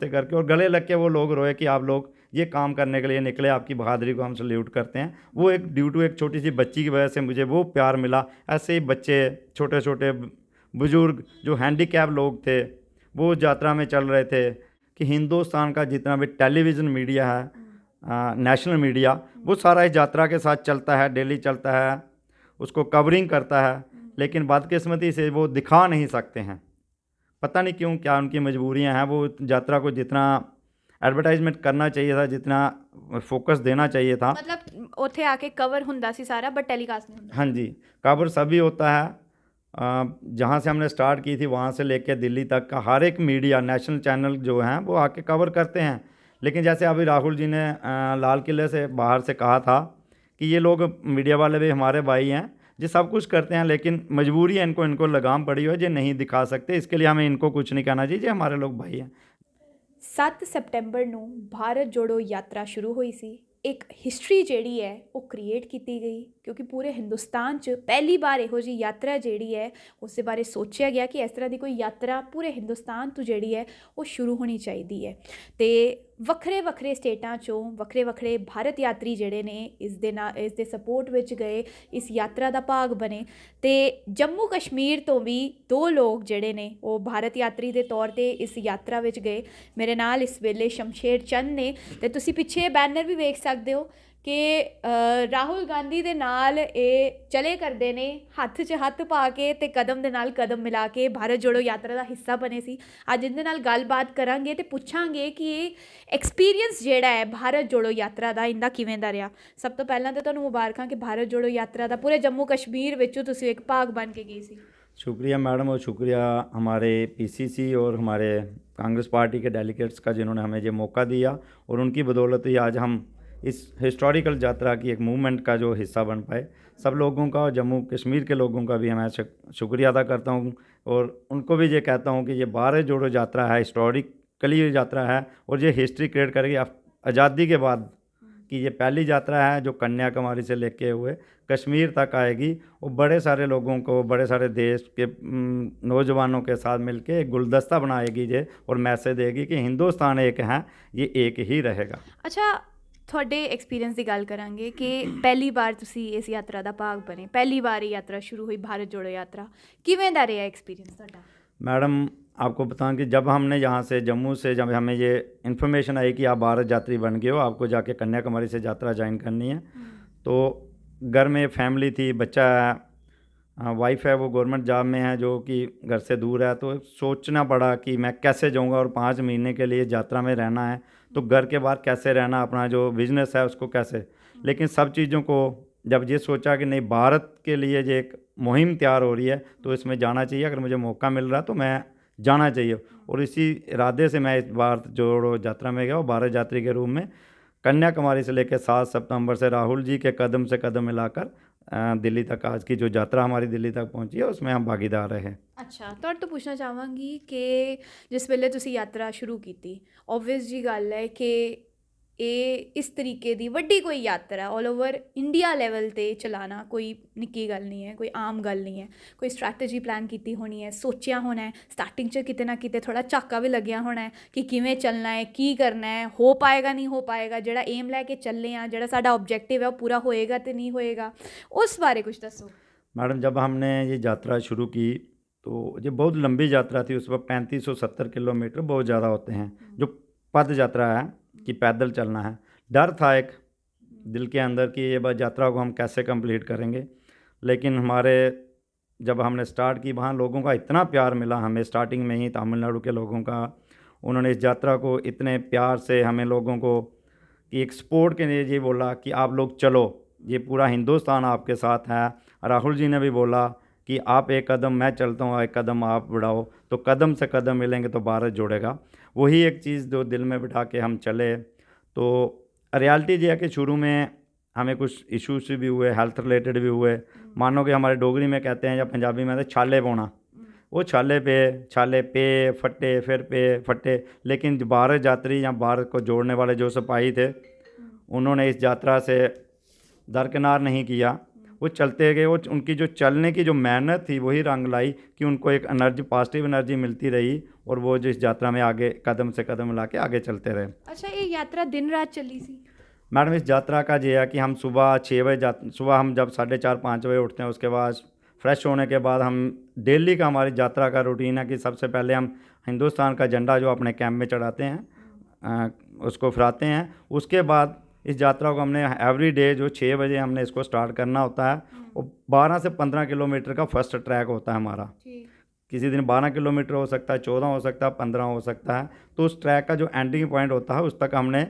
करके और गले लग के वो लोग रोए कि आप लोग ये काम करने के लिए निकले, आपकी बहादुरी को हम सल्यूट करते हैं। वो एक ड्यू टू एक छोटी सी बच्ची की वजह से मुझे वो प्यार मिला। ऐसे ही बच्चे, छोटे छोटे बुजुर्ग, जो हैंडीकैप लोग थे, वो यात्रा में चल रहे थे कि हिंदुस्तान का जितना भी टेलीविज़न मीडिया है, नेशनल मीडिया, वो सारा इस यात्रा के साथ चलता है, डेली चलता है, उसको कवरिंग करता है, लेकिन बदकिस्मती से वो दिखा नहीं सकते हैं। पता नहीं क्यों, क्या उनकी मजबूरियां हैं। वो यात्रा को जितना एडवर्टाइजमेंट करना चाहिए था, जितना फोकस देना चाहिए था। मतलब ਉੱਥੇ ਆ ਕੇ ਕਵਰ ਹੁੰਦਾ ਸੀ ਸਾਰਾ बट टेलीकास्ट नहीं ਹੁੰਦਾ हाँ जी, कवर सभी होता है। जहाँ से हमने स्टार्ट की थी वहाँ से लेकर दिल्ली तक का हर एक मीडिया, नेशनल चैनल जो हैं वो आके कवर करते हैं। लेकिन जैसे अभी राहुल जी ने लाल किले से बाहर से कहा था कि ये लोग मीडिया वाले भी हमारे भाई हैं, ये सब कुछ करते हैं, लेकिन मजबूरी है इनको, इनको लगाम पड़ी हुई है, ये नहीं दिखा सकते। इसके लिए हमें इनको कुछ नहीं कहना चाहिए, ये हमारे लोग भाई हैं। 7 ਸਤੰਬਰ ਨੂੰ ਭਾਰਤ ਜੋੜੋ ਯਾਤਰਾ ਸ਼ੁਰੂ ਹੋਈ ਸੀ। ਇੱਕ ਹਿਸਟਰੀ ਜਿਹੜੀ ਹੈ ਉਹ ਕ੍ਰੀਏਟ ਕੀਤੀ ਗਈ ਕਿਉਂਕਿ ਪੂਰੇ ਹਿੰਦੁਸਤਾਨ 'ਚ ਪਹਿਲੀ ਵਾਰ ਇਹੋ ਜਿਹੀ ਯਾਤਰਾ ਜਿਹੜੀ ਹੈ ਉਸ ਦੇ ਬਾਰੇ ਸੋਚਿਆ ਗਿਆ ਕਿ ਇਸ ਤਰ੍ਹਾਂ ਦੀ ਕੋਈ ਯਾਤਰਾ ਪੂਰੇ ਹਿੰਦੁਸਤਾਨ ਤੋਂ ਜਿਹੜੀ ਹੈ ਉਹ ਸ਼ੁਰੂ ਹੋਣੀ ਚਾਹੀਦੀ ਹੈ। ਅਤੇ ਵੱਖਰੇ ਵੱਖਰੇ ਸਟੇਟਾਂ 'ਚੋਂ ਵੱਖਰੇ ਵੱਖਰੇ ਭਾਰਤ ਯਾਤਰੀ ਜਿਹੜੇ ਨੇ ਇਸ ਦੇ ਸਪੋਰਟ ਵਿੱਚ ਗਏ, ਇਸ ਯਾਤਰਾ ਦਾ ਭਾਗ ਬਣੇ। ਅਤੇ ਜੰਮੂ ਕਸ਼ਮੀਰ ਤੋਂ ਵੀ 2 ਲੋਕ ਜਿਹੜੇ ਨੇ ਉਹ ਭਾਰਤ ਯਾਤਰੀ ਦੇ ਤੌਰ 'ਤੇ ਇਸ ਯਾਤਰਾ ਵਿੱਚ ਗਏ। ਮੇਰੇ ਨਾਲ ਇਸ ਵੇਲੇ ਸ਼ਮਸ਼ੇਰ ਚੰਦ ਨੇ, ਅਤੇ ਤੁਸੀਂ ਪਿੱਛੇ ਬੈਨਰ ਵੀ ਵੇਖ ਸਕਦੇ ਹੋ ਕਿ ਰਾਹੁਲ ਗਾਂਧੀ ਦੇ ਨਾਲ ਇਹ ਚਲੇ ਕਰਦੇ ਨੇ, ਹੱਥ 'ਚ ਹੱਥ ਪਾ ਕੇ ਅਤੇ ਕਦਮ ਦੇ ਨਾਲ ਕਦਮ ਮਿਲਾ ਕੇ ਭਾਰਤ ਜੋੜੋ ਯਾਤਰਾ ਦਾ ਹਿੱਸਾ ਬਣੇ ਸੀ। ਅੱਜ ਇਹਦੇ ਨਾਲ ਗੱਲਬਾਤ ਕਰਾਂਗੇ ਅਤੇ ਪੁੱਛਾਂਗੇ ਕਿ ਇਹ ਐਕਸਪੀਰੀਅੰਸ ਜਿਹੜਾ ਹੈ ਭਾਰਤ ਜੋੜੋ ਯਾਤਰਾ ਦਾ ਇਹਦਾ ਕਿਵੇਂ ਦਾ ਰਿਹਾ। ਸਭ ਤੋਂ ਪਹਿਲਾਂ ਤਾਂ ਤੁਹਾਨੂੰ ਮੁਬਾਰਕਾਂ ਕਿ ਭਾਰਤ ਜੋੜੋ ਯਾਤਰਾ ਦਾ ਪੂਰੇ ਜੰਮੂ ਕਸ਼ਮੀਰ ਵਿੱਚੋਂ ਤੁਸੀਂ ਇੱਕ ਭਾਗ ਬਣ ਕੇ ਗਏ ਸੀ। शुक्रिया मैडम, और शुक्रिया हमारे पीसीसी और हमारे कांग्रेस पार्टी के डेलीगेट्स का, जिन्होंने हमें ये मौका दिया, और उनकी बदौलत ही आज हम इस हिस्टोरिकल यात्रा की एक मूवमेंट का जो हिस्सा बन पाए। सब लोगों का और जम्मू कश्मीर के लोगों का भी मैं शुक्रिया अदा करता हूँ, और उनको भी ये कहता हूँ कि ये भारत जोड़ो यात्रा है, हिस्टोरिकली यात्रा है, और ये हिस्ट्री क्रिएट करेगी आज़ादी के बाद कि ये पहली यात्रा है जो कन्याकुमारी से लेके हुए कश्मीर तक आएगी, और बड़े सारे लोगों को, बड़े सारे देश के नौजवानों के साथ मिलके एक गुलदस्ता बनाएगी ये, और मैसेज देगी कि हिंदुस्तान एक है, ये एक ही रहेगा। ਅੱਛਾ, ਤੁਹਾਡੇ ਐਕਸਪੀਰੀਅੰਸ ਦੀ ਗੱਲ ਕਰਾਂਗੇ ਕਿ ਪਹਿਲੀ ਵਾਰ ਤੁਸੀਂ ਇਸ ਯਾਤਰਾ ਦਾ ਭਾਗ ਬਣੇ, ਪਹਿਲੀ ਵਾਰ ਇਹ ਯਾਤਰਾ ਸ਼ੁਰੂ ਹੋਈ ਭਾਰਤ ਜੋੜੋ ਯਾਤਰਾ, ਕਿਵੇਂ ਦਾ ਰਿਹਾ ਐਕਸਪੀਰੀਅੰਸ ਤੁਹਾਡਾ? मैडम, आपको बताऊं कि जब हमने यहाँ से जम्मू से, जब हमें ये इन्फॉर्मेशन आई कि आप भारत यात्री बन गए हो, आपको जाके कन्याकुमारी से यात्रा ज्वाइन करनी है, तो घर में फैमिली थी, बच्चा है, वाइफ है, वो गवर्नमेंट जॉब में है जो कि घर से दूर है, तो सोचना पड़ा कि मैं कैसे जाऊँगा, और 5 महीने के लिए यात्रा में रहना है, तो घर के बाहर कैसे रहना, अपना जो बिज़नेस है उसको कैसे। लेकिन सब चीज़ों को जब ये सोचा कि नहीं, भारत के लिए जो एक मुहिम तैयार हो रही है तो इसमें जाना चाहिए, अगर मुझे मौका मिल रहा तो मैं जाना चाहिए। और इसी इरादे से मैं इस भारत जोड़ो यात्रा में गया, और भारत यात्री के रूप में कन्याकुमारी से लेकर 7 सितंबर से राहुल जी के कदम से कदम मिलाकर दिल्ली तक, आज की जो यात्रा हमारी दिल्ली तक पहुंची है, उसमें हम भागीदार रहे। ਅੱਛਾ, ਤੁਹਾਡੇ ਤੋਂ ਪੁੱਛਣਾ ਚਾਹਾਂਗੀ ਕਿ ਜਿਸ ਵੇਲੇ ਤੁਸੀਂ ਯਾਤਰਾ ਸ਼ੁਰੂ ਕੀਤੀ, ਓਬਵੀਅਸ ਜੀ ਗੱਲ ਹੈ ਕਿ ਇਹ ਇਸ ਤਰੀਕੇ ਦੀ ਵੱਡੀ ਕੋਈ ਯਾਤਰਾ ਆਲ ਓਵਰ ਇੰਡੀਆ ਲੈਵਲ 'ਤੇ ਚਲਾਉਣਾ ਕੋਈ ਨਿੱਕੀ ਗੱਲ ਨਹੀਂ ਹੈ, ਕੋਈ ਆਮ ਗੱਲ ਨਹੀਂ ਹੈ। ਕੋਈ ਸਟ੍ਰੈਟਜੀ ਪਲਾਨ ਕੀਤੀ ਹੋਣੀ ਹੈ, ਸੋਚਿਆ ਹੋਣਾ ਹੈ, ਸਟਾਰਟਿੰਗ 'ਚ ਕਿਤੇ ਨਾ ਕਿਤੇ ਥੋੜ੍ਹਾ ਝਾਕਾ ਵੀ ਲੱਗਿਆ ਹੋਣਾ ਹੈ ਕਿ ਕਿਵੇਂ ਚੱਲਣਾ ਹੈ, ਕੀ ਕਰਨਾ ਹੈ, ਹੋ ਪਾਏਗਾ ਨਹੀਂ ਹੋ ਪਾਏਗਾ, ਜਿਹੜਾ ਏਮ ਲੈ ਕੇ ਚੱਲੇ ਹਾਂ, ਜਿਹੜਾ ਸਾਡਾ ਓਬਜੈਕਟਿਵ ਹੈ ਉਹ ਪੂਰਾ ਹੋਏਗਾ ਤੇ ਨਹੀਂ ਹੋਏਗਾ, ਉਸ ਬਾਰੇ ਕੁਝ ਦੱਸੋ। मैडम, जब हमने ये यात्रा शुरू की तो ये बहुत लंबी यात्रा थी। उस वक्त 3570 किलोमीटर बहुत ज़्यादा होते हैं, जो पद यात्रा है कि पैदल चलना है। डर था एक दिल के अंदर कि ये बस यात्रा को हम कैसे कंप्लीट करेंगे, लेकिन हमारे जब हमने स्टार्ट की, वहाँ लोगों का इतना प्यार मिला हमें, स्टार्टिंग में ही तमिलनाडु के लोगों का, उन्होंने इस यात्रा को इतने प्यार से हमें लोगों को कि एक सपोर्ट के लिए ये बोला कि आप लोग चलो, ये पूरा हिंदुस्तान आपके साथ है। राहुल जी ने भी बोला कि आप एक कदम मैं चलता हूँ, एक कदम आप बढ़ाओ, तो कदम से कदम मिलेंगे तो भारत जुड़ेगा। वही एक चीज़ जो दिल में बिठा के हम चले। तो रियलिटी ये है कि शुरू में हमें कुछ इश्यूज भी हुए, हेल्थ रिलेटेड भी हुए। मानो कि हमारे डोगरी में कहते हैं या पंजाबी में तो छाले पौना, वो छाले पे फटे, फिर पे फटे। लेकिन जो भारत यात्री या भारत को जोड़ने वाले जो सिपाही थे, उन्होंने इस यात्रा से दरकिनार नहीं किया। वो चलते गए, वो उनकी जो चलने की जो मेहनत थी वही रंग लाई कि उनको एक एनर्जी, पॉजिटिव एनर्जी मिलती रही और वो जिस यात्रा में आगे कदम से कदम मिला के आगे चलते रहे। अच्छा, ये यात्रा दिन रात चली सी? मैडम इस यात्रा का ये है कि हम सुबह 6 बजे सुबह हम जब 4:30-5 बजे उठते हैं, उसके बाद फ्रेश होने के बाद हम डेली का हमारी यात्रा का रूटीन है कि सबसे पहले हम हिंदुस्तान का झंडा जो अपने कैंप में चढ़ाते हैं, उसको फहराते हैं। उसके बाद इस यात्रा को हमने एवरी डे जो 6 बजे हमने इसको स्टार्ट करना होता है। और 12 से 15 किलोमीटर का फर्स्ट ट्रैक होता है हमारा। किसी दिन 12 किलोमीटर हो सकता है, 14 हो सकता है, 15 हो सकता है। तो उस ट्रैक का जो एंडिंग पॉइंट होता है उस तक हमने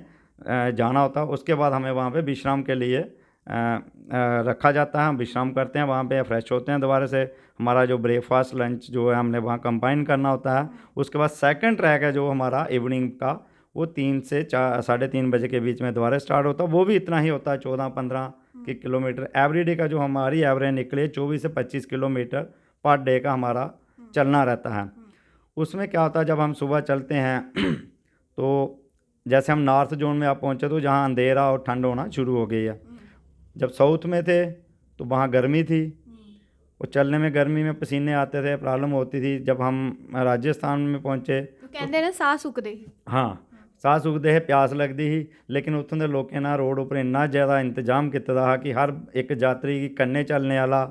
जाना होता है। उसके बाद हमें वहाँ पे विश्राम के लिए रखा जाता है। हम विश्राम करते हैं वहाँ पे, फ्रेश होते हैं दोबारा से। हमारा जो ब्रेकफास्ट लंच जो है हमने वहाँ कंबाइन करना होता है। उसके बाद सेकंड ट्रैक है जो हमारा इवनिंग का, वो 3 से 3:30 बजे के बीच में दोबारा स्टार्ट होता है। वो भी इतना ही होता है, 14-15 किलोमीटर। एवरी डे का जो हमारी एवरेज निकले 24 से 25 किलोमीटर पर डे का हमारा चलना रहता है। उसमें क्या होता है, जब हम सुबह चलते हैं तो जैसे हम नॉर्थ जोन में आप पहुँचे तो जहाँ अंधेरा और ठंड होना शुरू हो गई है। जब साउथ में थे तो वहाँ गर्मी थी, और चलने में गर्मी में पसीने आते थे, प्रॉब्लम होती थी। जब हम राजस्थान में पहुँचे तो कहते ना साह सुकदे। हाँ, साह सुखते है, प्यास लगती ही, लेकिन उत्थों दे लोकें ना रोड उपर इन्ना ज़्यादा इंतजाम कीते दा हा कि हर एक यात्री गी कन्ने चलने वाला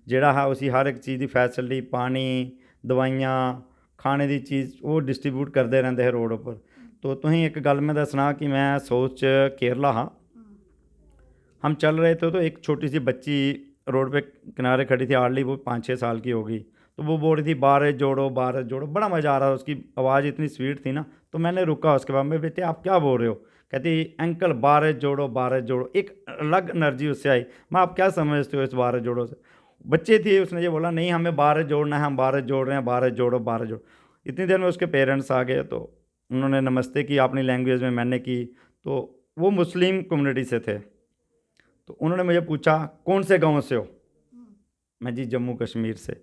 जेड़ा हा उसी हर एक चीज़ की फैसिलिटी, पानी, दवाइयाँ, खाने की चीज़ वो डिस्ट्रीब्यूट करते रहते हैं रोड उपर। तो तुसीं एक गल मैं दसना कि मैं साउथ च केरला हाँ, हम चल रहे थे तो एक छोटी सी बच्ची रोड पे किनारे खड़ी थी, हार्डली वो 5-6 साल की होगी। तो वो बोल रही थी भारत जोड़ो भारत जोड़ो, बड़ा मज़ा आ रहा था, उसकी आवाज़ इतनी स्वीट थी ना। तो मैंने रुका, उसके बाद मैं, बेटे आप क्या बोल रहे हो? कहती अंकल भारत जोड़ो भारत जोड़ो। एक अलग एनर्जी उससे आई। मैं, आप क्या समझते हो इस भारत जोड़ो से? बच्चे थे, उसने ये बोला नहीं हमें भारत जोड़ना है, हम भारत जोड़ रहे हैं, भारत जोड़ो भारत जोड़ो। इतनी देर में उसके पेरेंट्स आ गए, तो उन्होंने नमस्ते की अपनी लैंग्वेज में, मैंने की। तो वो मुस्लिम कम्युनिटी से थे। तो उन्होंने मुझे पूछा कौन से गांव से हो? मैं जी जम्मू कश्मीर से।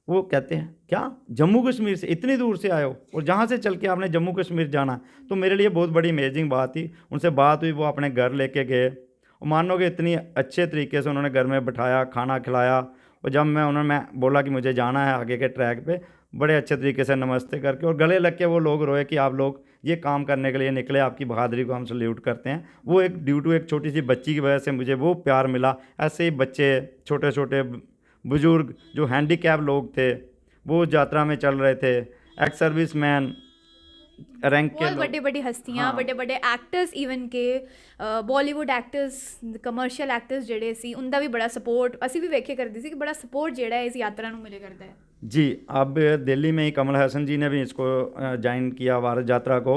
वो कहते हैं क्या जम्मू कश्मीर से, इतनी दूर से आए हो और जहाँ से चल के आपने जम्मू कश्मीर जाना है? तो मेरे लिए बहुत बड़ी अमेजिंग बात थी। उनसे बात हुई, वो अपने घर लेके गए और मानोगे इतनी अच्छे तरीके से उन्होंने घर में बिठाया, खाना खिलाया। और जब मैं बोला कि मुझे जाना है आगे के ट्रैक पे, बड़े अच्छे तरीके से नमस्ते करके और गले लग के वो लोग रोए कि आप लोग ये काम करने के लिए निकले, आपकी बहादुरी को हम सल्यूट करते हैं। वो एक ड्यू टू एक छोटी सी बच्ची की वजह से मुझे वो प्यार मिला। ऐसे ही बच्चे, छोटे छोटे बुजुर्ग, जो हैंडीकैप लोग थे वो यात्रा में चल रहे थे, एक्स सर्विस मैन, रैंक के बहुत लोग। बड़ी बड़ी हस्तियां, हाँ। बड़े बड़े एक्टर्स, ਈਵਨ ਕਿ ਬਾਲੀਵੁੱਡ ਐਕਟਰਸ, ਕਮਰਸ਼ੀਅਲ ਐਕਟਰਸ ਜਿਹੜੇ ਸੀ, ਉਹਦਾ ਵੀ ਬੜਾ ਸਪੋਰਟ ਅਸੀਂ ਵੀ ਵੇਖੇ ਕਰਦੇ ਸੀ ਕਿ ਬੜਾ ਸਪੋर्ट ਜਿਹੜਾ ਹੈ ਇਸ यात्रा ਨੂੰ ਮਿਲੇ करता है। जी, अब दिल्ली में ही कमल हसन जी ने भी इसको ज्वाइन किया, भारत यात्रा को।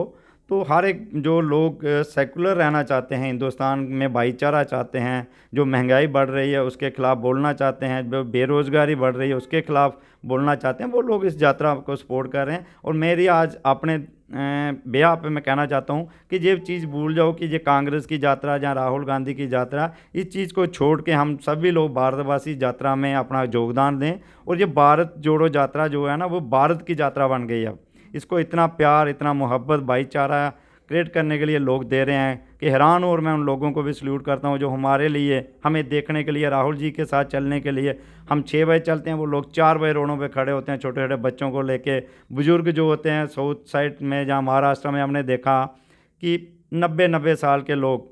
तो हर एक जो लोग सेकुलर रहना चाहते हैं, हिंदुस्तान में भाईचारा चाहते हैं, जो महंगाई बढ़ रही है उसके खिलाफ बोलना चाहते हैं, जो बेरोज़गारी बढ़ रही है उसके खिलाफ बोलना चाहते हैं, वो लोग इस यात्रा को सपोर्ट कर रहे हैं। और मेरी आज अपने बेहा पे मैं कहना चाहता हूँ कि ये चीज़ भूल जाओ कि ये कांग्रेस की यात्रा या राहुल गांधी की यात्रा, इस चीज़ को छोड़ के हम सभी लोग भारतवासी यात्रा में अपना योगदान दें। और ये भारत जोड़ो यात्रा जो है ना, वो भारत की यात्रा बन गई है। इसको इतना प्यार, इतना मोहब्बत, भाईचारा क्रिएट करने के लिए लोग दे रहे हैं कि हैरान हूँ। और मैं उन लोगों को भी सल्यूट करता हूँ जो हमारे लिए, हमें देखने के लिए, राहुल जी के साथ चलने के लिए, हम 6 बजे चलते हैं, वो लोग 4 बजे रोडों पे खड़े होते हैं, छोटे छोटे बच्चों को लेके। बुज़ुर्ग जो होते हैं साउथ साइड में, जहाँ महाराष्ट्र में हमने देखा कि 90 साल के लोग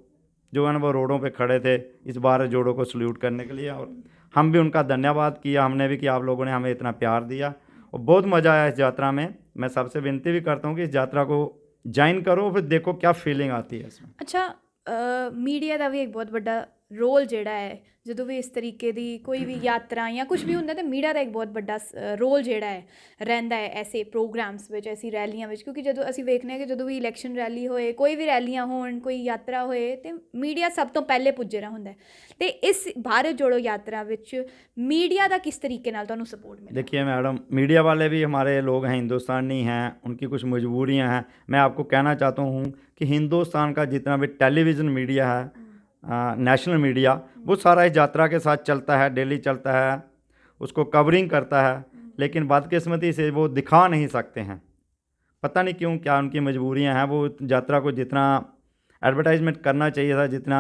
जो है ना वो रोडों पे खड़े थे इस भारत जोड़ो को सल्यूट करने के लिए। और हम भी उनका धन्यवाद किया, हमने भी कि आप लोगों ने हमें इतना प्यार दिया और बहुत मज़ा आया इस यात्रा में। मैं सबसे विनती भी करता हूँ कि इस यात्रा को ज्वाइन करो, फिर देखो क्या फीलिंग आती है इसमें। अच्छा, मीडिया का भी एक बहुत बड़ा रोल ਜਿਹੜਾ ਹੈ, ਜਦੋਂ ਵੀ ਇਸ ਤਰੀਕੇ ਦੀ ਕੋਈ ਵੀ ਯਾਤਰਾ ਜਾਂ ਕੁਝ ਵੀ ਹੁੰਦਾ ਤਾਂ ਮੀਡੀਆ ਦਾ ਇੱਕ ਬਹੁਤ ਵੱਡਾ ਰੋਲ ਜਿਹੜਾ ਹੈ ਰਹਿੰਦਾ ਹੈ ਐਸੇ ਪ੍ਰੋਗਰਾਮਸ ਵਿੱਚ, ਐਸੀ ਰੈਲੀਆਂ ਵਿੱਚ। ਕਿਉਂਕਿ ਜਦੋਂ ਅਸੀਂ ਵੇਖਦੇ ਹਾਂ ਕਿ ਜਦੋਂ ਵੀ ਇਲੈਕਸ਼ਨ ਰੈਲੀ ਹੋਏ, ਕੋਈ ਵੀ ਰੈਲੀਆਂ ਹੋਣ, ਕੋਈ ਯਾਤਰਾ ਹੋਏ, ਤੇ ਮੀਡੀਆ ਸਭ ਤੋਂ ਪਹਿਲੇ ਪੁੱਜੇ ਰਿਹਾ ਹੁੰਦਾ। ਤੇ ਇਸ भारत जोड़ो यात्रा ਵਿੱਚ मीडिया ਦਾ किस तरीके ਨਾਲ ਤੁਹਾਨੂੰ सपोर्ट मिला? देखिए मैडम, मीडिया वाले भी हमारे लोग हैं, हिंदुस्तानी हैं, उनकी कुछ मजबूरियां हैं। मैं आपको कहना चाहता हूँ कि हिंदुस्तान का जितना भी टेलीविज़न मीडिया है, नेशनल मीडिया, वो सारा इस यात्रा के साथ चलता है, डेली चलता है, उसको कवरिंग करता है। लेकिन बदकिस्मती से वो दिखा नहीं सकते हैं, पता नहीं क्यों, क्या उनकी मजबूरियां हैं। वो यात्रा को जितना एडवर्टाइजमेंट करना चाहिए था, जितना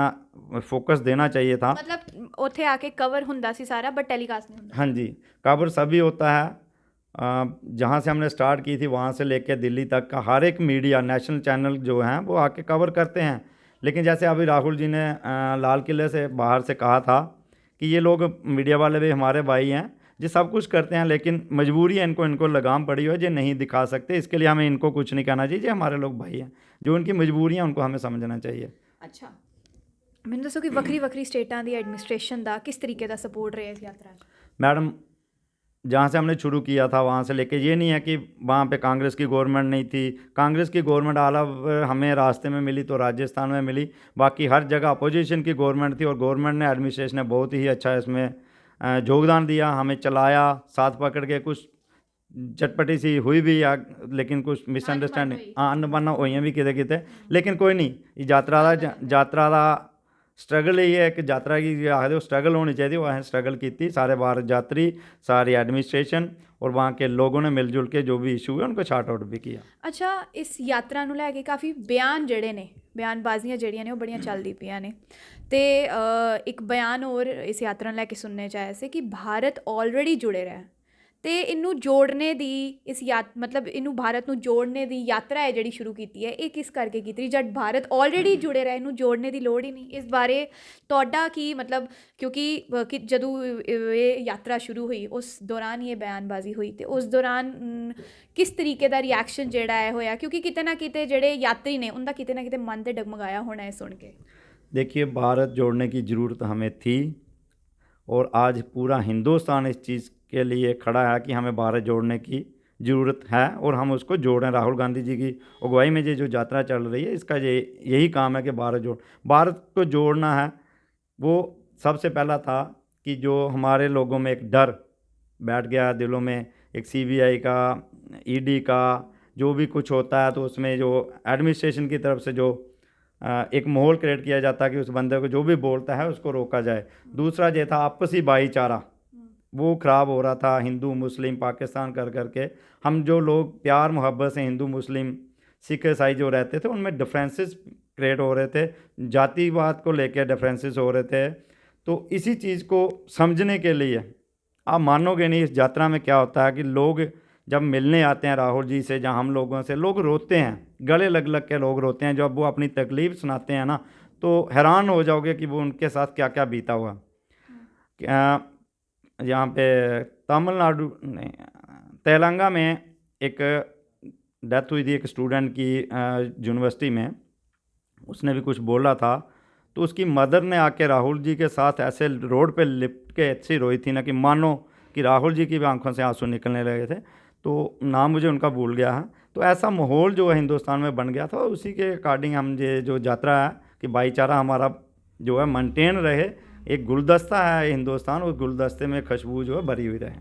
फोकस देना चाहिए था। मतलब ਉੱਥੇ ਆ ਕੇ ਕਵਰ ਹੁੰਦਾ ਸੀ ਸਾਰਾ बट टेलीकास्ट नहीं ਹੁੰਦਾ। हाँ जी, कवर सभी होता है। जहाँ से हमने स्टार्ट की थी वहाँ से लेकर दिल्ली तक का हर एक मीडिया, नेशनल चैनल जो हैं वो आके कवर करते हैं। लेकिन जैसे अभी राहुल जी ने लाल किले से बाहर से कहा था कि ये लोग मीडिया वाले भी हमारे भाई हैं, ये सब कुछ करते हैं, लेकिन मजबूरी है, इनको लगाम पड़ी हुई है, ये नहीं दिखा सकते। इसके लिए हमें इनको कुछ नहीं कहना चाहिए, ये हमारे लोग भाई हैं, जो उनकी मजबूरियाँ उनको हमें समझना चाहिए। ਅੱਛਾ, ਮੈਨੂੰ ਦੱਸੋ ਕਿ ਵੱਖਰੀ ਵੱਖਰੀ ਸਟੇਟਾਂ ਦੀ ਐਡਮਿਨਿਸਟ੍ਰੇਸ਼ਨ ਦਾ ਕਿਸ ਤਰੀਕੇ ਦਾ ਸਪੋर्ट ਰਿਹਾ ਇਸ ਯਾਤਰਾ 'ਚ? मैडम, जहाँ से हमने शुरू किया था वहाँ से लेके, ये नहीं है कि वहाँ पे कांग्रेस की गवर्नमेंट नहीं थी। कांग्रेस की गवर्नमेंट आला हमें रास्ते में मिली तो राजस्थान में मिली, बाकी हर जगह अपोजिशन की गवर्नमेंट थी, और गवर्नमेंट ने, एडमिनिस्ट्रेशन ने बहुत ही अच्छा इसमें योगदान दिया, हमें चलाया साथ पकड़ के। कुछ चटपटी सी हुई भी लेकिन कुछ मिसअंडरस्टैंडिंग अनबन हुई भी किते किते, लेकिन कोई नहीं। यात्रा का स्ट्रगल यही है कि यात्रा की आखदे स्ट्रगल होनी चाहिए, वो असें स्ट्रगल की। सारे भारत यात्री, सारी एडमिनिस्ट्रेशन और वहाँ के लोगों ने मिलजुल के जो भी इशू है उनको शार्ट आउट भी किया। ਅੱਛਾ, ਇਸ ਯਾਤਰਾ ਨੂੰ ਲੈ ਕੇ ਕਾਫੀ ਬਿਆਨ ਜਿਹੜੇ ਨੇ, ਬਿਆਨਬਾਜ਼ੀਆਂ ਜਿਹੜੀਆਂ ਨੇ ਉਹ ਬੜੀਆਂ ਚੱਲਦੀ ਪਈਆਂ ਨੇ, ਤੇ ਇੱਕ ਬਿਆਨ ਹੋਰ ਇਸ ਯਾਤਰਾ ਨੂੰ ਲੈ ਕੇ ਸੁਣਨੇ 'ਚ ਆਇਆ ਸੀ ਕਿ ਭਾਰਤ ਆਲਰੇਡੀ ਜੁੜੇ ਰਿਹਾ, ਤੇ ਇਹਨੂੰ ਜੋੜਨੇ ਦੀ ਮਤਲਬ ਇਹਨੂੰ ਭਾਰਤ ਨੂੰ ਜੋੜਨੇ ਦੀ ਯਾਤਰਾ ਹੈ ਜਿਹੜੀ ਸ਼ੁਰੂ ਕੀਤੀ ਹੈ, ਇਹ ਕਿਸ ਕਰਕੇ ਕੀਤੀ ਜਦ ਭਾਰਤ ਆਲਰੇਡੀ ਜੁੜੇ ਰਿਹਾ, ਇਹਨੂੰ ਜੋੜਨੇ ਦੀ ਲੋੜ ਹੀ ਨਹੀਂ। ਇਸ ਬਾਰੇ ਤੁਹਾਡਾ ਕੀ ਮਤਲਬ, ਕਿਉਂਕਿ ਜਦੋਂ ਇਹ ਯਾਤਰਾ ਸ਼ੁਰੂ ਹੋਈ ਉਸ ਦੌਰਾਨ ਇਹ ਬਿਆਨਬਾਜ਼ੀ ਹੋਈ, ਤੇ ਉਸ ਦੌਰਾਨ ਕਿਸ ਤਰੀਕੇ ਦਾ ਰਿਐਕਸ਼ਨ ਜਿਹੜਾ ਹੈ ਹੋਇਆ, ਕਿਉਂਕਿ ਕਿਤੇ ਨਾ ਕਿਤੇ ਜਿਹੜੇ ਯਾਤਰੀ ਨੇ ਉਹਦਾ ਕਿਤੇ ਨਾ ਕਿਤੇ ਮਨ ਤੇ ਡਗਮਗਾਇਆ होना है सुन के। देखिए, भारत जोड़ने की ज़रूरत हमें थी, और आज पूरा हिंदुस्तान इस चीज़ के लिए खड़ा है कि हमें भारत जोड़ने की ज़रूरत है, और हम उसको जोड़ें। राहुल गांधी जी की अगुवाई में ये जो यात्रा चल रही है, इसका यही काम है कि भारत को जोड़ना है। वो सबसे पहला था कि जो हमारे लोगों में एक डर बैठ गया दिलों में, एक CBI का, ED का, जो भी कुछ होता है तो उसमें जो एडमिनिस्ट्रेशन की तरफ से जो एक माहौल क्रिएट किया जाता है कि उस बंदे को जो भी बोलता है उसको रोका जाए। दूसरा ये था आपसी भाईचारा, वो ख़राब हो रहा था। हिंदू मुस्लिम पाकिस्तान कर के हम जो लोग प्यार मोहब्बत से हिंदू मुस्लिम सिख ईसाई जो रहते थे उनमें डिफरेंसेस क्रिएट हो रहे थे, जातिवाद को लेकर डिफरेंसेस हो रहे थे। तो इसी चीज़ को समझने के लिए, आप मानोगे नहीं इस यात्रा में क्या होता है कि लोग जब मिलने आते हैं राहुल जी से, जहाँ हम लोगों से, लोग रोते हैं, गले लग लग के लोग रोते हैं। जब वो अपनी तकलीफ़ सुनाते हैं ना, तो हैरान हो जाओगे कि वो उनके साथ क्या क्या बीता हुआ। यहाँ पे तमिलनाडु नहीं, तेलंगाना में एक डेथ हुई थी एक स्टूडेंट की यूनिवर्सिटी में, उसने भी कुछ बोला था, तो उसकी मदर ने आके राहुल जी के साथ ऐसे रोड पे लिपट के ऐसी रोई थी ना कि मानो कि राहुल जी की भी आंखों से आंसू निकलने लगे थे। तो नाम मुझे उनका भूल गया है। तो ऐसा माहौल जो है हिंदुस्तान में बन गया था, उसी के अकॉर्डिंग हम ये जो यात्रा है कि भाईचारा हमारा जो है मेंटेन रहे। एक गुलदस्ता है हिंदुस्तान, उस गुलदस्ते में खुशबू जो है भरी हुई रहे।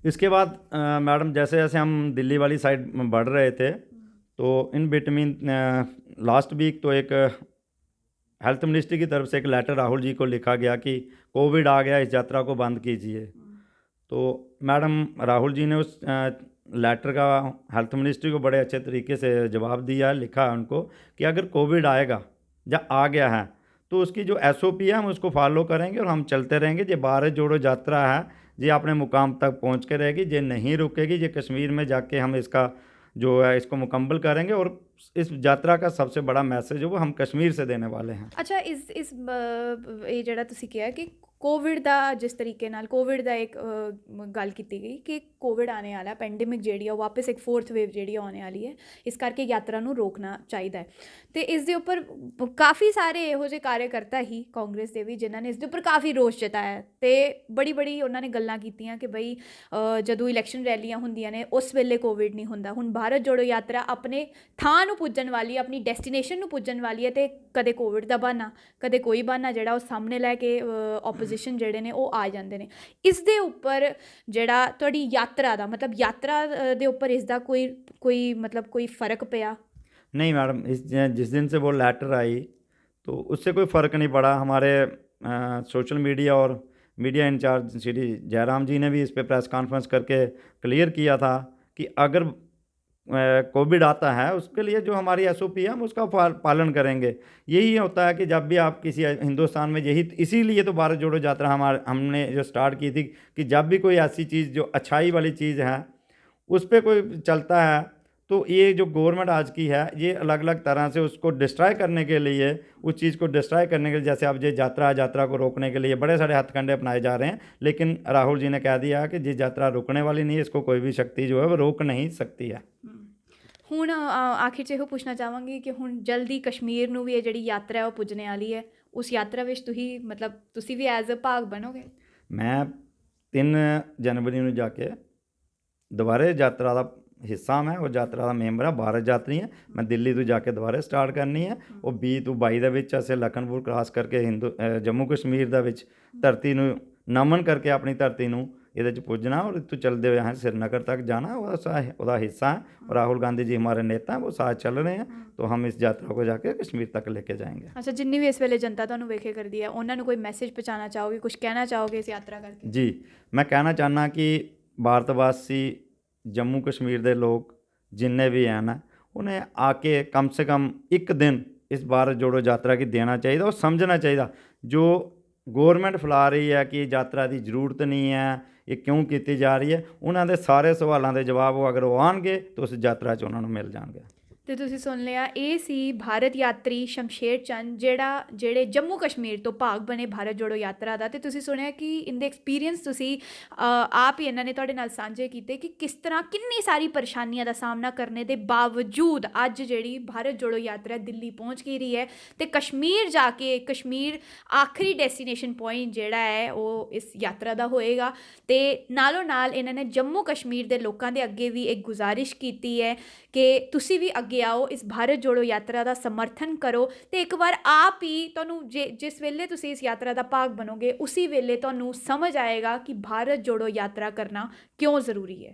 इसके बाद मैडम, जैसे जैसे हम दिल्ली वाली साइड में बढ़ रहे थे, तो इन बिटवीन लास्ट वीक तो एक हेल्थ मिनिस्ट्री की तरफ से एक लेटर राहुल जी को लिखा गया कि कोविड आ गया, इस यात्रा को बंद कीजिए। तो मैडम, राहुल जी ने उस लेटर का हेल्थ मिनिस्ट्री को बड़े अच्छे तरीके से जवाब दिया है, लिखा है उनको कि अगर कोविड आएगा या आ गया है तो उसकी जो SOP है हम उसको फॉलो करेंगे और हम चलते रहेंगे। ये भारत जोड़ो यात्रा है, ये अपने मुकाम तक पहुंच के रहेगी, ये नहीं रुकेगी। ये कश्मीर में जाके हम इसका जो है इसको मुकम्मल करेंगे, और इस यात्रा का सबसे बड़ा मैसेज है वो हम कश्मीर से देने वाले हैं। अच्छा, इस ਇਹ ਜਿਹੜਾ ਤੁਸੀਂ ਕਿਹਾ ਕਿ ਕੋਵਿਡ ਦਾ, ਜਿਸ ਤਰੀਕੇ ਨਾਲ ਕੋਵਿਡ ਦਾ ਇੱਕ ਗੱਲ ਕੀਤੀ ਗਈ ਕਿ ਕੋਵਿਡ ਆਉਣੇ ਵਾਲਾ, ਪੈਂਡੇਮਿਕ ਜਿਹੜੀ ਆ ਉਹ ਵਾਪਸ ਇੱਕ 4th ਵੇਵ ਜਿਹੜੀ ਆਉਣੇ ਵਾਲੀ ਹੈ, ਇਸ ਕਰਕੇ ਯਾਤਰਾ ਨੂੰ ਰੋਕਣਾ ਚਾਹੀਦਾ ਹੈ। ਅਤੇ ਇਸ ਦੇ ਉੱਪਰ ਕਾਫੀ ਸਾਰੇ ਇਹੋ ਜਿਹੇ ਕਾਰਜਕਰਤਾ ਹੀ ਕਾਂਗਰਸ ਦੇ ਵੀ ਜਿਨ੍ਹਾਂ ਨੇ ਇਸ ਦੇ ਉੱਪਰ ਕਾਫੀ ਰੋਸ ਜਤਾਇਆ, ਅਤੇ ਬੜੀ ਉਹਨਾਂ ਨੇ ਗੱਲਾਂ ਕੀਤੀਆਂ ਕਿ ਬਈ ਜਦੋਂ ਇਲੈਕਸ਼ਨ ਰੈਲੀਆਂ ਹੁੰਦੀਆਂ ਨੇ ਉਸ ਵੇਲੇ ਕੋਵਿਡ ਨਹੀਂ ਹੁੰਦਾ। ਹੁਣ ਭਾਰਤ ਜੋੜੋ ਯਾਤਰਾ ਆਪਣੇ ਥਾਂ ਨੂੰ ਪੁੱਜਣ ਵਾਲੀ, ਆਪਣੀ ਡੈਸਟੀਨੇਸ਼ਨ ਨੂੰ ਪੁੱਜਣ ਵਾਲੀ ਹੈ, ਅਤੇ ਕਦੇ ਕੋਵਿਡ ਦਾ ਬਹਾਨਾ, ਕਦੇ ਕੋਈ ਬਹਾਨਾ ਜਿਹੜਾ ਉਹ ਸਾਹਮਣੇ ਲੈ ਕੇ ਆਪੋਜੀਸ਼ਨ ਜਿਹੜੇ ਨੇ ਉਹ ਆ ਜਾਂਦੇ ਨੇ। ਇਸ ਦੇ ਉੱਪਰ ਜਿਹੜਾ ਤੁਹਾਡੀ ਯਾਤਰਾ ਦਾ ਮਤਲਬ, ਯਾਤਰਾ ਦੇ ਉੱਪਰ ਇਸ ਦਾ ਕੋਈ ਮਤਲਬ ਕੋਈ फ़र्क ਪਿਆ? नहीं मैडम, जिस दिन से वो लेटर आई तो उससे कोई फ़र्क नहीं पड़ा। हमारे सोशल मीडिया और मीडिया इंचार्ज श्री जयराम जी ने भी इस पे प्रेस कॉन्फ्रेंस करके क्लियर किया था कि अगर कोविड आता है उसके लिए जो हमारी एसओपी है हम उसका पालन करेंगे। यही होता है कि जब भी आप किसी हिंदुस्तान में, यही इसीलिए तो भारत जोड़ो यात्रा हमने जो स्टार्ट की थी कि जब भी कोई ऐसी चीज़ जो अच्छाई वाली चीज़ है उस पर कोई चलता है, तो ये जो गवर्नमेंट आज की है ये अलग अलग तरह से उसको डिस्ट्रॉय करने के लिए, उस चीज़ को डिस्ट्रॉय करने के लिए, जैसे अब ये यात्रा को रोकने के लिए बड़े सारे हथकंडे अपनाए जा रहे हैं, लेकिन राहुल जी ने कह दिया कि ये यात्रा रुकने वाली नहीं है, इसको कोई भी शक्ति जो है वो रोक नहीं सकती है। ਹੁਣ ਆਖਿਰ 'ਚ ਇਹੋ ਪੁੱਛਣਾ ਚਾਹਾਂਗੀ ਕਿ ਹੁਣ ਜਲਦੀ ਕਸ਼ਮੀਰ ਨੂੰ ਵੀ ਇਹ ਜਿਹੜੀ ਯਾਤਰਾ ਹੈ ਉਹ ਪੁੱਜਣੇ ਵਾਲੀ ਹੈ, ਉਸ ਯਾਤਰਾ ਵਿੱਚ ਤੁਸੀਂ ਵੀ ਐਜ਼ ਅ ਭਾਗ ਬਣੋਗੇ? मैं 3 जनवरी ਨੂੰ ਜਾ ਕੇ ਦੁਬਾਰੇ ਯਾਤਰਾ ਦਾ ਹਿੱਸਾ, ਮੈਂ ਉਹ ਯਾਤਰਾ ਦਾ ਮੈਂਬਰ ਹਾਂ, ਭਾਰਤ ਯਾਤਰੀ ਹਾਂ। ਮੈਂ ਦਿੱਲੀ ਤੋਂ ਜਾ ਕੇ ਦੁਬਾਰੇ ਸਟਾਰਟ ਕਰਨੀ ਹੈ। ਉਹ 20 ਤੋਂ 22 ਦੇ ਵਿੱਚ ਅਸੀਂ ਲਖਨਪੁਰ ਕ੍ਰਾਸ ਕਰਕੇ ਜੰਮੂ ਕਸ਼ਮੀਰ ਦੇ ਵਿੱਚ ਧਰਤੀ ਨੂੰ ਨਮਨ ਕਰਕੇ ਆਪਣੀ ਧਰਤੀ ਨੂੰ ਇਹਦੇ 'ਚ ਪੁੱਜਣਾ, और ਇੱਥੋਂ चलते हुए हैं श्रीनगर तक जाना, ਉਹਦਾ ਹਿੱਸਾ है। और राहुल गांधी जी हमारे नेता हैं, वो साथ चल रहे हैं, तो हम इस यात्रा को जाके कश्मीर तक लेके जाएंगे। ਅੱਛਾ, ਜਿੰਨੀ ਵੀ ਇਸ ਵੇਲੇ ਜਨਤਾ ਤੁਹਾਨੂੰ ਵੇਖੇ ਕਰਦੀ ਹੈ ਉਹਨਾਂ ਨੂੰ ਕੋਈ ਮੈਸੇਜ ਪਹੁੰਚਾਉਣਾ ਚਾਹੋਗੇ, ਕੁਝ ਕਹਿਣਾ ਚਾਹੋਗੇ ਇਸ ਯਾਤਰਾ ਕਰਕੇ? जी, मैं कहना चाहना कि भारतवासी जम्मू कश्मीर के लोग जिन्ने भी हैं ना, उन्हें आके कम से कम एक दिन इस भारत जोड़ो यात्रा की देना चाहिए और समझना चाहिए। जो गौरमेंट फैला रही है कि यात्रा की जरूरत नहीं है, ये क्यों की जा रही है, उन्होंने सारे सवालों के जवाब वो अगर वो आएंगे तो उस यात्रा च उन्होंने मिल जाएंगे। ਤੇ ਤੁਸੀਂ ਸੁਣ ਲਿਆ, ਇਹ ਸੀ ਭਾਰਤ ਯਾਤਰੀ ਸ਼ਮਸ਼ੇਰ ਚੰਦ ਜਿਹੜੇ ਜੰਮੂ ਕਸ਼ਮੀਰ ਤੋਂ ਭਾਗ ਬਣੇ ਭਾਰਤ ਜੋੜੋ ਯਾਤਰਾ ਦਾ। ਤੇ ਤੁਸੀਂ ਸੁਣਿਆ ਕਿ ਇਹਦੇ ਐਕਸਪੀਰੀਅੰਸ ਤੁਸੀਂ ਆਪ ਹੀ ਇਹਨਾਂ ਨੇ ਤੁਹਾਡੇ ਨਾਲ ਸਾਂਝੇ ਕੀਤੇ ਕਿ ਕਿਸ ਤਰ੍ਹਾਂ ਕਿੰਨੀ ਸਾਰੀ ਪਰੇਸ਼ਾਨੀਆਂ ਦਾ ਸਾਹਮਣਾ ਕਰਨੇ ਦੇ ਬਾਵਜੂਦ ਅੱਜ ਜਿਹੜੀ ਭਾਰਤ ਜੋੜੋ ਯਾਤਰਾ ਦਿੱਲੀ ਪਹੁੰਚ ਗਈ ਰਹੀ ਹੈ ਤੇ ਕਸ਼ਮੀਰ ਜਾ ਕੇ ਕਸ਼ਮੀਰ ਆਖਰੀ ਡੈਸਟੀਨੇਸ਼ਨ ਪੁਆਇੰਟ ਜਿਹੜਾ ਹੈ ਉਹ ਇਸ ਯਾਤਰਾ ਦਾ ਹੋਏਗਾ। ਤੇ ਨਾਲੋਂ ਨਾਲ ਇਹਨਾਂ ਨੇ ਜੰਮੂ ਕਸ਼ਮੀਰ ਦੇ ਲੋਕਾਂ ਦੇ ਅੱਗੇ ਵੀ ਇੱਕ ਗੁਜ਼ਾਰਿਸ਼ ਕੀਤੀ ਹੈ ਕਿ ਤੁਸੀਂ ਵੀ ਅੱਗੇ ਆਓ, ਇਸ ਭਾਰਤ ਜੋੜੋ ਯਾਤਰਾ ਦਾ ਸਮਰਥਨ ਕਰੋ ਤੇ ਇੱਕ ਵਾਰ ਆਪ ਹੀ ਤੁਹਾਨੂੰ ਜਿਸ ਵੇਲੇ ਤੁਸੀਂ ਇਸ ਯਾਤਰਾ ਦਾ ਭਾਗ ਬਣੋਗੇ ਉਸੇ ਵੇਲੇ ਤੁਹਾਨੂੰ ਸਮਝ ਆਏਗਾ ਕਿ ਭਾਰਤ ਜੋੜੋ ਯਾਤਰਾ ਕਰਨਾ ਕਿਉਂ ਜ਼ਰੂਰੀ ਹੈ।